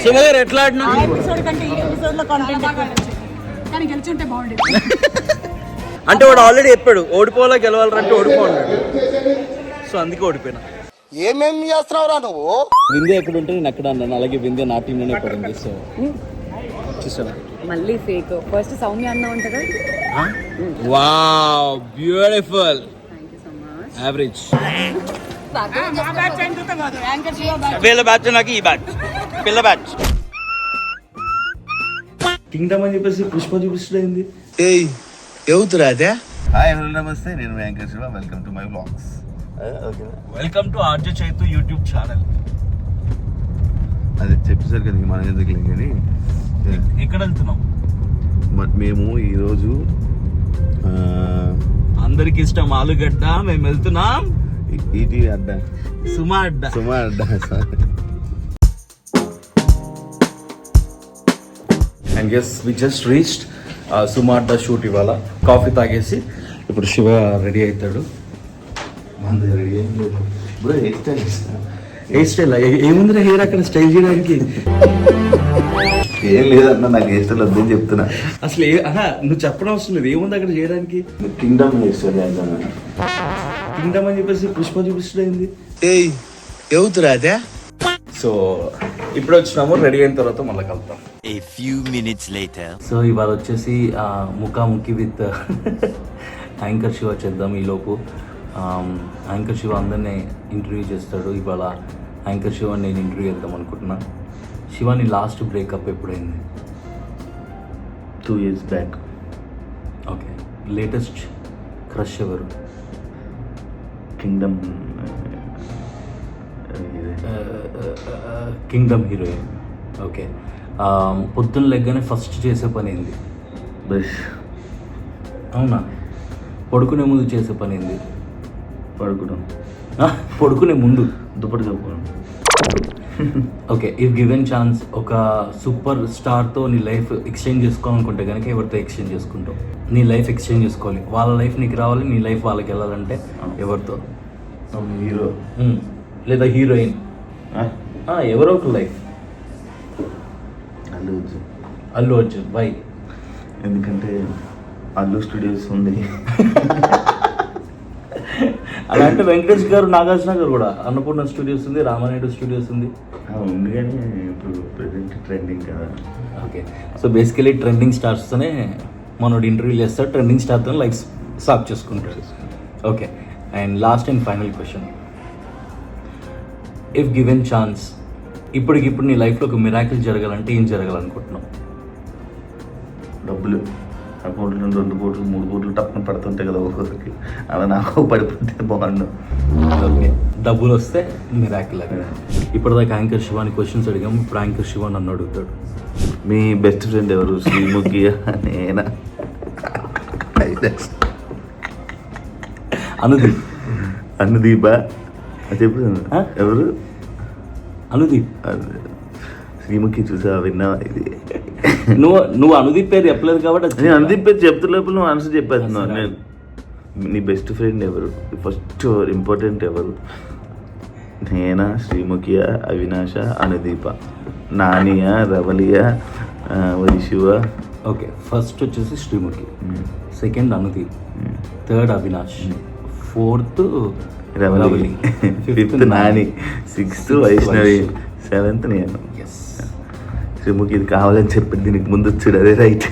సుమగారు ఎట్లా ఆడినా ఎపిసోడ్ కంటే ఈ ఎపిసోడ్ లో కాంటెంట్ కానీ గెలిచుంటే బాగుండేది. అంటే వాడు ఆల్రెడీ చెప్పాడు ఓడిపోవాలా గెలవాలంటే ఓడిపోన్నాడు, సో అందుకే ఓడిపోయినా. ఏమేం చేస్తున్నావురా నువ్వు? వింధ్య ఎక్కడ ఉంటే నేను అక్కడ అన్నాను, అలాగే వింధ్య నా టీంలోనే పడింది. సో చూసావా మళ్ళీ ఫేక్. ఫస్ట్ సౌమ్య అన్న ఉంటుందా? Wow beautiful. యావరేజ్ వీళ్ళ బ్యాచ్ నాకు ఈ బ్యాచ్ పిల్ల బ్యాచ్. కింగ్డమ్ అని చెప్పేసి పుష్ప చూపిస్తుంది. ఏయ్ ఎవతురా అదే? హాయ్ హలో నమస్తే, నేను Venkata Shiva. Welcome to my vlogs. Welcome to RJ Chaitu YouTube channel. అదే చెప్పేసారు కదా మనం ఎందుకు లేదు కానీ. ఎక్కడ వెళ్తున్నాం? మేము ఈరోజు అందరికి ఇష్టం ఆలుగడ్డ. మేము వెళ్తున్నాం ETV Adda, Suma Adda. Suma Adda. And guess we just reached Suma Adda shoot. ఇవాళ కాఫీ తాగేసి ఇప్పుడు శివ రెడీ అవుతాడు. రెడీ అయింది bro. Hair style hair style ఏముందిరా హెయిర్ అక్కడ స్టైల్ చేయడానికి? ఏం లేదన్నా, నాకు హెయిర్ స్టైల్ వద్దని చెప్తున్నా. అసలు నువ్వు చెప్పడం అవసరం లేదు, ఏముంది అక్కడ చేయడానికి? కింగ్డమ్ హెయిర్ స్టైల్ చేద్దాం. కింగ్డమ్ అని చెప్పేసి పుష్ప చూపిస్తుంది. ఏయ్ ఎవతురా అదే? సో ఇప్పుడు వచ్చినాము, రెడీ అయిన తర్వాత మళ్ళీ కలుద్దాం. A few minutes later. So ఇవాళ వచ్చేసి ముఖాముఖి విత్ యాంకర్ శివ చేద్దాం. ఈలోపు యాంకర్ శివ అందరినీ ఇంటర్వ్యూ చేస్తాడు. ఇవాళ యాంకర్ శివ నేను ఇంటర్వ్యూ చేద్దాం అనుకుంటున్నా. శివాని లాస్ట్ బ్రేకప్ ఎప్పుడైంది? 2 years back. Okay. Latest crush ఎవరు? Kingdom Kingdom heroine. ఓకే. పొద్దున్న లెగ్గానే ఫస్ట్ చేసే పని ఏంది? బ్రష్. అవునా? పడుకునే ముందు చేసే పని ఏంది? పడుకోవడం. పడుకునే ముందు దుప్పటి కప్పుకోవడం. ఓకే. ఇఫ్ గివెన్ ఛాన్స్ ఒక సూపర్ స్టార్తో నీ లైఫ్ ఎక్స్చేంజ్ చేసుకోవాలనుకుంటే కనుక ఎవరితో ఎక్స్చేంజ్ చేసుకుంటావు? నీ లైఫ్ ఎక్స్చేంజ్ చేసుకోవాలి, వాళ్ళ లైఫ్ నీకు రావాలి, నీ లైఫ్ వాళ్ళకి వెళ్ళాలంటే ఎవరితో? హీరో లేదా హీరోయిన్, ఎవరో ఒక లైఫ్. అల్లు అర్జున్. అల్లు అర్జున్. వై? ఎందుకంటే అల్లు స్టూడియోస్ ఉంది. అలాంటి వెంకటేష్ గారు, నాగార్జున గారు కూడా అన్నపూర్ణ స్టూడియోస్ ఉంది, రామానాయుడు స్టూడియోస్ ఉంది. ఉంది కానీ ఇప్పుడు ప్రెసెంట్ ట్రెండింగ్ కదా. ఓకే. సో బేసికలీ ట్రెండింగ్ స్టార్స్తోనే మనోడు ఇంటర్వ్యూ చేస్తాడు, ట్రెండింగ్ స్టార్తో లైఫ్ సాఫ్ చేసుకుంటాడు. Okay. And last and final question, if given chance ఇప్పటికిప్పుడు నీ లైఫ్లో ఒక మిరాకిల్ జరగాలంటే ఏం జరగాలనుకుంటున్నావు? డబ్బులు అకౌంట్లో 2 కోట్లు 3 కోట్లు టప్పున పడుతుంటాయి కదా ఒక్కొక్కరికి, అలా నాకు పడిపోతే బాగుండు. ఓకే. డబ్బులు వస్తే మిరాకిల్. ఇప్పటిదాకా యాంకర్ శివాని క్వశ్చన్స్ అడిగాము, ఇప్పుడు యాంకర్ శివ నన్ను అడుగుతాడు. మీ బెస్ట్ ఫ్రెండ్ ఎవరు? శ్రీముఖి నేనా? అనుదీప్. అనుదీపా? చెప్పు ఎవరు? అనుదీప్. శ్రీముఖి చూసా, విన్నా? ఇది నువ్వు అనుదీప్ పేరు చెప్పలేదు కాబట్టి నేను అనుదీప్ పేరు చెప్తున్నప్పుడు నువ్వు ఆన్సర్ చెప్పేస్తున్నావు. నేను నీ బెస్ట్ ఫ్రెండ్ ఎవరు? ఫస్ట్ ఇంపార్టెంట్ ఎవరు? నేనా, శ్రీముఖియా, అవినాష, అనుదీప, నానియా, రవలియా, వైశువ? ఓకే. ఫస్ట్ వచ్చేసి Sreemukhi, second Anudeep, third Avinash, fourth Ravali, fifth Nani, sixth Vaishnavi, seventh నేను. ఎస్. శ్రీముఖి ఇది కావాలని చెప్పి దీనికి ముందు వచ్చాడు, అదే రైట్.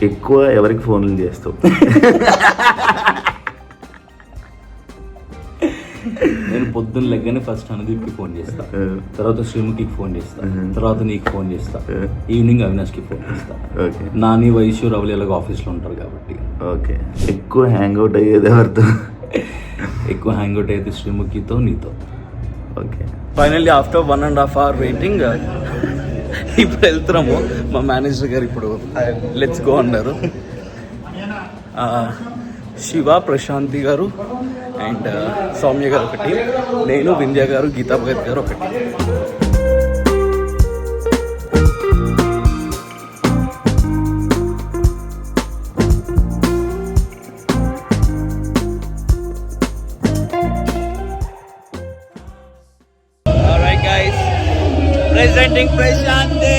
ఎక్కువ ఎవరికి ఫోన్లు చేస్తావు? నేను పొద్దున్న లెగ్గానే ఫస్ట్ అనుదీప్కి ఫోన్ చేస్తా, తర్వాత శ్రీముఖికి ఫోన్ చేస్తా, తర్వాత నీకు ఫోన్ చేస్తా, ఈవినింగ్ అవినాష్కి ఫోన్ చేస్తా. ఓకే. నాని, వైశ్యు, రవలి ఎలాగో ఆఫీస్లో ఉంటారు కాబట్టి. ఓకే. ఎక్కువ హ్యాంగ్ అవుట్ అయ్యేది ఎవరితో? ఎక్కువ హ్యాంగ్ అవుట్ అయితే శ్రీముఖితో, నీతో. Okay. Finally after 1.5 hour waiting ఇప్పుడు వెళ్తున్నాము. మా మేనేజర్ గారు ఇప్పుడు లెట్స్ గో అన్నారు. శివ, ప్రశాంతి గారు అండ్ సౌమ్య గారు ఒకటి, నేను, వింధ్య గారు, గీతా భగత్ గారు ఒకటి. presenting Prashanti.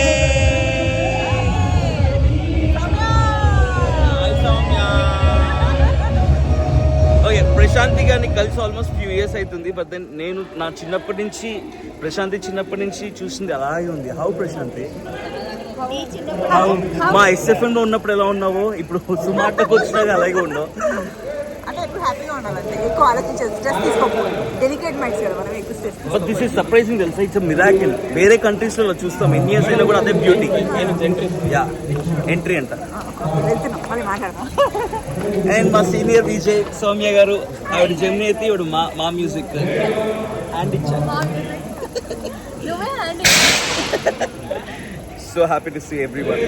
ఓకే, ప్రశాంతి గారిని కలిసి ఆల్మోస్ట్ ఫ్యూ ఇయర్స్ అవుతుంది. బట్ దెన్ నేను నా చిన్నప్పటి నుంచి ప్రశాంతి చిన్నప్పటి నుంచి చూసింది అలాగే ఉంది. హౌ ప్రశాంతి, మా ఎస్ఎఫ్ఎం లో ఉన్నప్పుడు ఎలా ఉన్నావో ఇప్పుడు సుమార్టకు వచ్చినాక అలాగే ఉండవు. అంటే ఇప్పుడు హ్యాపీగా ఉండాలంటే ఎక్కువ ఆలోచించేది, స్ట్రెస్ తీసుకోకూడదు. డెలికేట్ మైండ్స్ కదా మనం, ఎక్కువ stress. But this is surprising తెలుసా, ఇట్స్ మిరాకిల్. వేరే కంట్రీస్ లో చూస్తాం ఎన్ని ఇయర్స్ అయినా కూడా అదే బ్యూటీ. యా, ఎంట్రీ అంట. వెళ్తున్నాం, మళ్ళీ మాట్లాడదాం. అండ్ మా సీనియర్ విజయ్ సౌమ్య గారు, ఆవిడ జమ్ని అయితే ఇవిడు మా మ్యూజిక్ హ్యాండ్ ఇచ్చారు. So happy to see everyone.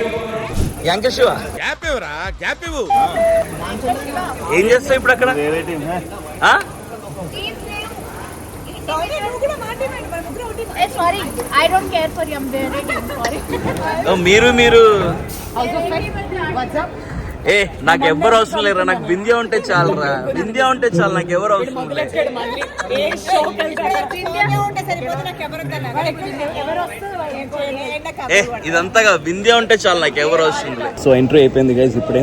Anchor Shiva, ఏం చేస్తావు ఇప్పుడు అక్కడ? ఆ? Sorry, I don't care for you. I'm very sorry. ఓ, మీరు What's up? ఏ నాకు ఎవరు అవసరం లేరా, నాకు వింధ్య ఉంటే చాలరా, వింధ్య ఉంటే చాలు, నాకు ఎవరు అవసరం లేదు. ఏ ఇదంతా వింధ్య ఉంటే చాలు, నాకు ఎవరు అవసరం లేదు. సో ఎంట్రీ అయిపోయింది గైస్ ఇప్పుడే.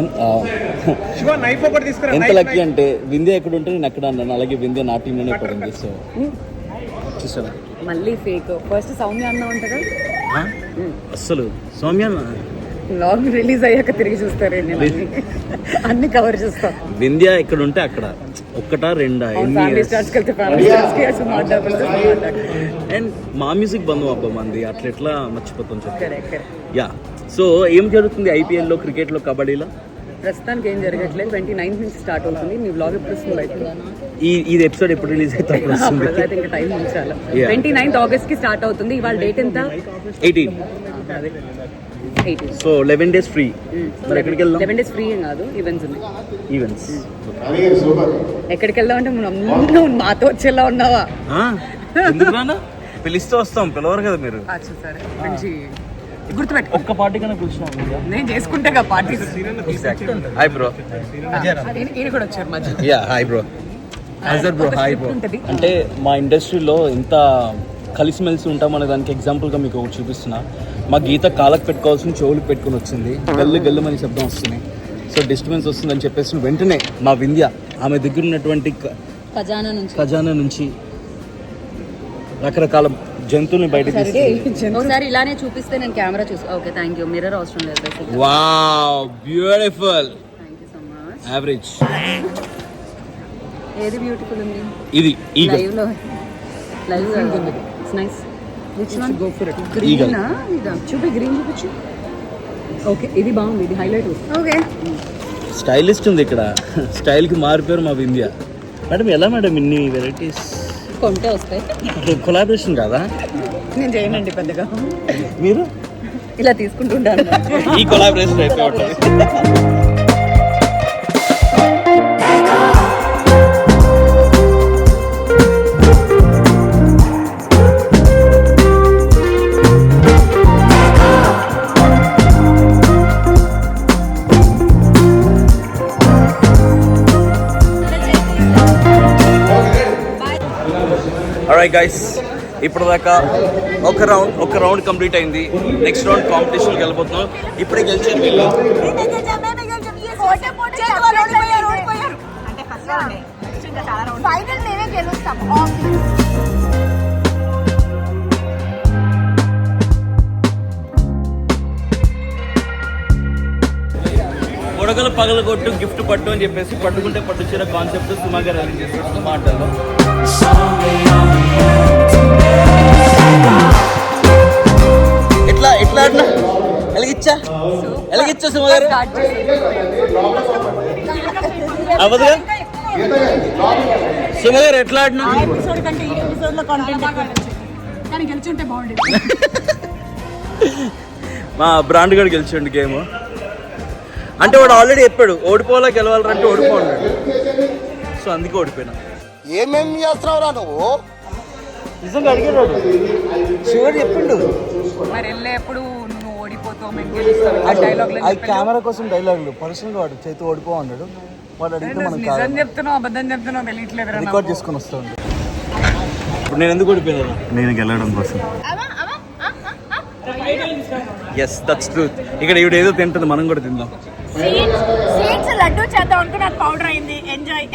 ఎంత లక్కీ అంటే వింధ్య ఎక్కడ ఉంటే నేను ఎక్కడ అన్నాను, అలాగే వింధ్య నా టీంలోనే పడింది. సో చూసాను మళ్ళీ ఫేక్. ఫస్ట్ సౌమ్య అన్న ఉంటుందా? అస్సలు సౌమ్య లాగ్ రిలీజ్ అయ్యాక తిరిగి చూస్తారు, అన్ని కవర్ చేస్తాం. వింధ్య ఎక్కడ ఉంటే అక్కడ, ఒక్కటా రెండా, ఫ్యామిలీ స్టార్స్కి వెళ్తే ఫ్యామిలీ స్టార్స్కి అండ్ మా మ్యూజిక్ బంధం అబ్బా మంది, అట్లా ఎట్లా మర్చిపోతాం చెప్పి. కరెక్ట్. యా, సో ఏం జరుగుతుంది ఐపీఎల్లో, క్రికెట్లో, కబడ్డీలో? ప్రస్తుతానికి ఏం జరగట్లేదు. 29th నుంచి స్టార్ట్ అవుతుంది. మీ బ్లాగ్ ఎప్పుడు వస్తుంది? ఇది ఎపిసోడ్ ఎప్పుడు రిలీజ్ అయితే అయితే ఇంకా టైం ఉంచాలి. 29th August కి స్టార్ట్ అవుతుంది. ఇవాళ డేట్ ఎంత? 18. So 11 days free. మరి ఎక్కడికి వెళ్దాం? 11 days ఫ్రీ ఏం కాదు, ఈవెంట్స్ ఉన్నాయి. ఈవెంట్స్ ఎక్కడికి వెళ్దాం అంటే నువ్వు మాతో వచ్చేలా ఉన్నావా? ఎందుకు రానా, పిలిస్తే వస్తాం, పిలవరు కదా మీరు. సరే, మంచి గుర్తుపెట్టు. ఒక్క పార్టీ కన్నా కూర్చున్నాం. నేను చేసుకుంటే పార్టీ. Hi bro. ఈయన కూడా వచ్చారు మధ్య. Yeah, hi bro. Bro, hi bro. అంటే మా ఇండస్ట్రీలో ఇంత కలిసిమెలిసి ఉంటాం అనే దానికి ఎగ్జాంపుల్గా మీకు ఒకటి చూపిస్తున్నా. మా గీత కాళ్ళకు పెట్టుకోవాల్సిన చెవులకు పెట్టుకుని వచ్చింది, గల్లుమని శబ్దం వస్తుంది. సో డిస్టర్బెన్స్ వస్తుందని చెప్పేసి వెంటనే మా వింధ్య ఆమె దగ్గర ఉన్నటువంటి ఖజానా నుంచి రకరకాల జంతువుల్ని బయట ఒకసారి ఇలానే చూపిస్తే నేను కెమెరా చూసి. Okay, thank you. మిర్రర్ అవసరం లేదు. Wow, beautiful. Thank you so much. Average. ఏది బ్యూటిఫుల్ ఉంది? ఇది లైవ్ లో it's nice. Which one? Go for it. Eagle. చూపి, గ్రీన్ చూపించు. ఓకే, ఇది బాగుంది, ఇది హైలైట్. ఓకే, స్టైలిస్ట్ ఉంది ఇక్కడ. స్టైల్కి మారిపోయారు మా వింధ్య. మేడం ఎలా మేడం ఇన్ని వెరైటీస్? కొంటే వస్తాయి. కొలాబరేషన్ కాదా? నేను చేయనండి పెద్దగా, మీరు ఇలా తీసుకుంటుంటాను. ఈ కొలాబరేషన్ అయితే ఉంటుంది. ఆల్రైట్ గైస్, ఇప్పుడు దాకా ఒక రౌండ్ కంప్లీట్ అయింది. నెక్స్ట్ రౌండ్ కాంపిటీషన్కి వెళ్ళిపోతున్నాం. ఇప్పుడే గెలిచారు వీళ్ళు. ఫైనల్ మేమే గెలుస్తాం. బుడగలు పగలగొట్టు గిఫ్ట్ పట్టు అని చెప్పేసి పట్టుకుంటే పట్టు చీర కాన్సెప్ట్ సుమా గారు రిలీజ్ చేస్తారు మాటల్లో. ఎట్లా అట్లా ఎలాగిచ్చా సుమా గారు? అవ్వదుగా సుమా గారు, ఎట్లా ఆడినా? ఎపిసోడ్ కంటే ఈ ఎపిసోడ్ లో కాంటెంట్ కానీ గెలిచుంటే బాగుండేది. మా బ్రాండ్ గడు గెలిచండి గేమ్. అంటే వాడు ఆల్రెడీ చెప్పాడు ఓడిపోవాలా గెలవాలంటే ఓడిపోన్నాడు. సో అందుకే ఓడిపోయినా. ఏమేం చేస్తున్నావురా నువ్వు? నిజంగా అడిగాడు, శివుడు చెప్పిండు. మరి వెళ్ళేప్పుడు నువ్వు ఓడిపోతావు, మేము గెలుస్తాం డైలాగ్. అది కెమెరా కోసం డైలాగులు. పర్సనల్గా వాడు చేతి ఓడిపో అన్నాడు. వాడు అడిగితే మనం నిజం చెప్తున్నావు అబద్ధం చెప్తున్నావు తెలియట్లేదు. రికార్డ్ చేసుకుని వస్తాను. ఇప్పుడు నేను ఎందుకు ఓడిపోయినా? నేను గెలవడం కోసం. Yes that's truth. ఇక్కడ ఇవిడ ఏదో తింటుంది, మనం కూడా తిందాం. Seeds లడ్డు చేద్దాం అనుకున్నా, పౌడర్ అయింది. Enjoy.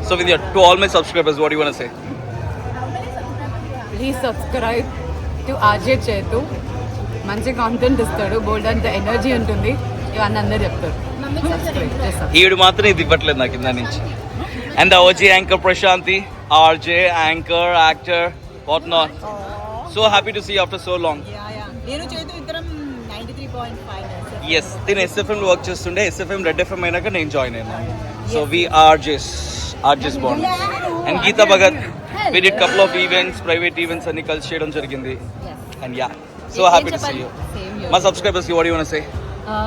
So with to all my subscribers what you want to say? Please subscribe to RJ చేతు. మంచి కాంటెంట్ ఇస్తాడు, బోల్డ్ అంత ఎనర్జీ ఉంటుంది, ఇవన్నీ అందరూ చెప్తారు. ఈవిడ మాత్రం ఇది ఇవ్వట్లేదు నాకు కింద నుంచి. And the OG anchor Prashanthi, RJ anchor, actor, what not. So happy to see after so long. నేను చేతు ఇద్దరం 93.5. ఎస్, నేను ఎస్ఎఫ్ఎం లో వర్క్ చేస్తుండే. ఎస్ఎఫ్ఎం రెడ్ ఎఫ్ఎం అయినాక నేను జాయిన్ అయినాను. So we RJs bond. And Geetha Bhagat, we did couple of events, private events అన్ని కలిసి చేయడం జరిగింది. And yeah, so happy to see you. మా సబ్స్క్రైబర్స్ కి what you want to say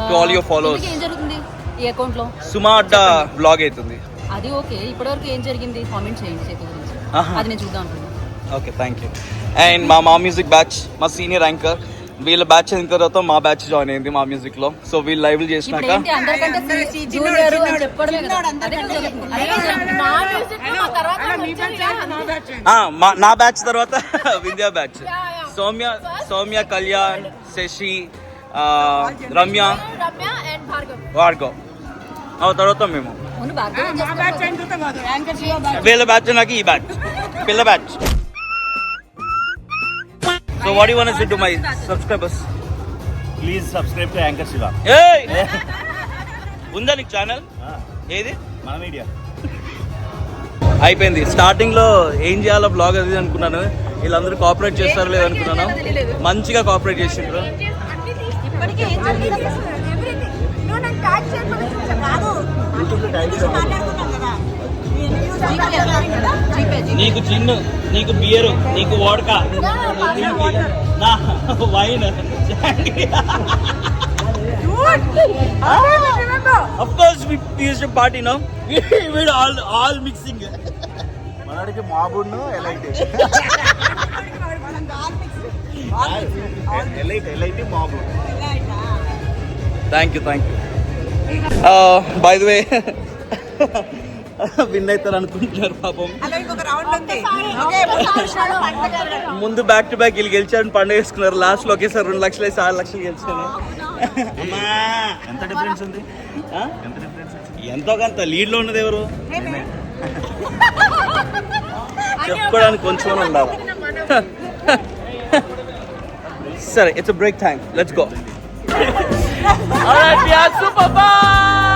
to all your followers? ఏం జరుగుతుంది ఈ అకౌంట్ లో? సుమా అడ్డా బ్లాగ్ అవుతుంది. అది ఓకే, ఇప్పటివరకు ఏం జరిగింది కామెంట్ చేయండి చేతి గురించి, అది నేను చూద్దాం అనుకున్నాను. Okay, thank you. అండ్ మా మ్యూజిక్ బ్యాచ్, మా సీనియర్ యాంకర్, వీళ్ళ బ్యాచ్ అయిన తర్వాత మా బ్యాచ్ జాయిన్ అయింది మా మ్యూజిక్ లో. సో వీళ్ళు లైవ్ చేసినాక ఏంటి అందరికంటే జూనియర్ అని చెప్పడమే కదా, అదే కదా జరుగుతుంది. మా music లో మా తర్వాత వచ్చేది. నా బ్యాచ్ తర్వాత Vidya batch, Soumya, Kalyan, Shashi, Ramya and Bhargav. Bhargav. తర్వాత మేము ముందు బాగా వీళ్ళ బ్యాచ్ నాకు ఈ బ్యాచ్ పిల్ల batch. So what you want to say to my subscribers? Please subscribe to anchor Shiva. ఏయ్, ఉందా నీకు ఛానల్? ఏది? మన మీడియా. అయిపోయింది. స్టార్టింగ్ లో ఏం చేయాలో బ్లాగ్ అది అనుకున్నాను, వీళ్ళందరూ కోఆపరేట్ చేస్తారో లేదు అనుకున్నాను. మంచిగా కోఆపరేట్ చేసిండ్రు. ఇప్పటికే ఏం జరిగింది అసలు? Everything. నువ్వు నాకు tag చేయకపోతే చూసావు. కాదు. మాట్లాడుకున్నాం కదా. ఈ interviews మాట్లాడుకున్నాం కదా. నీకు జిన్ను, నీకు బియరు, నీకు వోడ్కా, నా wine. Of course we used to party, no? We all mixing. మనడికి మాబుడ్ను ఎలైట్ ఎలైట్ మాబుడ్. Thank you. By the way, win అవుతారు అనుకుంటున్నారు పాపం. అలా ఇంకొక రౌండ్ ఉంది. ఓకే, ముందు బ్యాక్ టు బ్యాక్ వీళ్ళు గెలిచారని పండుగ వేసుకున్నారు. లాస్ట్ లో ఒకేసారి 2 లక్షలు 6 లక్షలు గెలిచాను. ఎంత డిఫరెన్స్ ఉంది? ఎంతో కొంత లీడ్ లో ఉన్నది ఎవరు చెప్పుకోవడానికి కొంచెం ఉండాలి. సరే, it's break time, let's go. Alright, we are super fun.